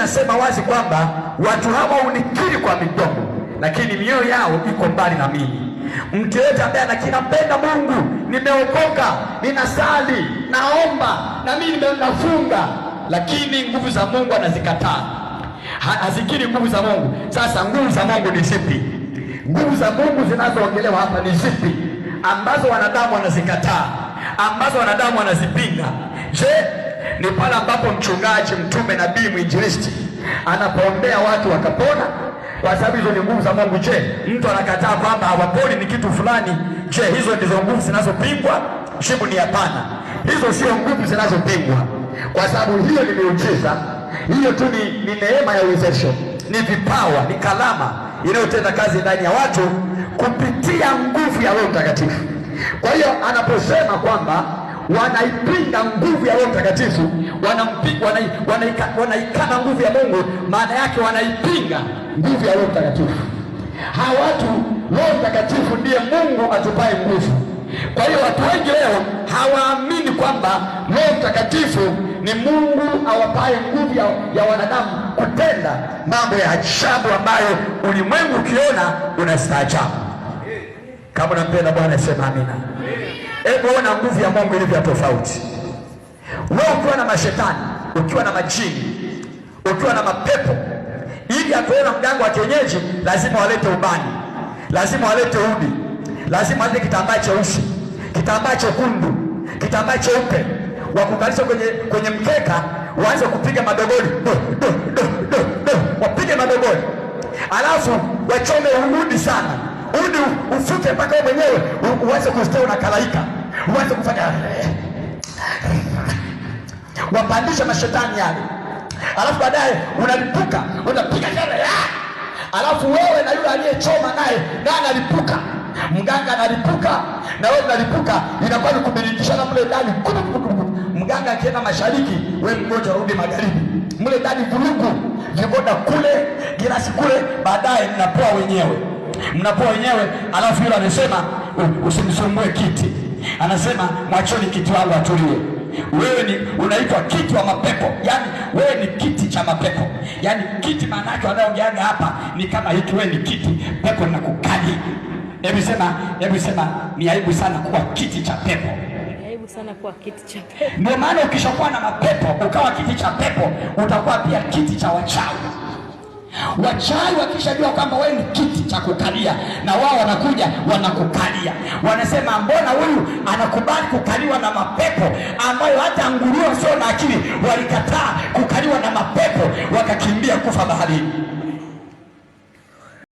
inasema wazi kwamba watu hawa unikiri kwa midomo, lakini mioyo yao iko mbali na mimi. Mtu yeyote ambaye anampenda Mungu, nimeokoka, ninasali, naomba, na mimi nafunga, lakini nguvu za Mungu anazikataa, hazikiri nguvu za Mungu. Sasa nguvu za Mungu ni zipi? Nguvu za Mungu zinazoongelewa hapa ni zipi, ambazo wanadamu wanazikataa, ambazo wanadamu wanazipinga? Je, ni pale ambapo mchungaji, mtume, nabii, mwinjilisti anapoombea watu wakapona? Kwa sababu hizo ni nguvu za Mungu. Je, mtu anakataa kwamba hawaponi ni kitu fulani? Je, hizo ndizo nguvu zinazopingwa? Jibu ni hapana. Hizo sio nguvu zinazopingwa, kwa sababu hiyo ni miujiza. Hiyo tu ni neema ya uwezesho, ni vipawa, ni kalama inayotenda kazi ndani ya watu kupitia nguvu ya Roho Mtakatifu. Kwa hiyo anaposema kwamba wanaipinga nguvu ya Roho Mtakatifu, wanaikana nguvu ya Mungu, maana yake wanaipinga nguvu ya Roho Mtakatifu. Hawa watu, Roho Mtakatifu ndiye Mungu atupaye nguvu. Kwa hiyo watu wengi leo hawaamini kwamba Roho Mtakatifu ni Mungu awapaye nguvu ya wanadamu kutenda mambo ya ajabu ambayo ulimwengu ukiona unastaajabu. Kama unampenda Bwana sema amina. Hebu ona nguvu ya Mungu ilivyo tofauti. Wewe ukiwa na mashetani, ukiwa na majini, ukiwa na mapepo, ili atuona mganga wa kienyeji lazima walete ubani, lazima walete udi, lazima walete kitambaa cheusi, kitambaa chekundu, kitambaa cheupe, wakukalisha kwenye mkeka, waanze kupiga madogoli, wapige madogoli, alafu wachome udi sana, udi ufute mpaka wewe mwenyewe uanze kusikia unakalaika, uanze kufanya, wapandisha mashetani yale, alafu baadaye unalipuka, unapiga kelele, alafu wewe na yule aliyechoma naye analipuka, mganga analipuka na wewe unalipuka, inakuwa ni kubiringishana mle ndani. Mganga akienda mashariki, wewe mgonjwa rudi magharibi, mle ndani vurugu, vigoda kule, girasi kule, baadaye mnapoa wenyewe, alafu yule anasema usimsumbue kiti, anasema mwachoni kiti wangu atulie. Wewe unaitwa kiti wa mapepo, yani wewe ni kiti cha mapepo. Yani kiti maana yake wanaongeaga hapa ni kama hiki, wewe ni kiti, pepo linakukali. Hebu sema ni aibu sana kuwa kiti cha pepo. Aibu sana kuwa kiti cha pepo. Ndio maana ukishakuwa na mapepo ukawa kiti cha pepo, utakuwa pia kiti cha wachawi. Wachawi wakishajua kwamba wewe ni kiti cha kukalia, na wao wanakuja wanakukalia, wanasema mbona huyu anakubali kukaliwa na mapepo ambayo hata nguruwe sio na akili walikataa kukaliwa na mapepo, wakakimbia kufa baharini.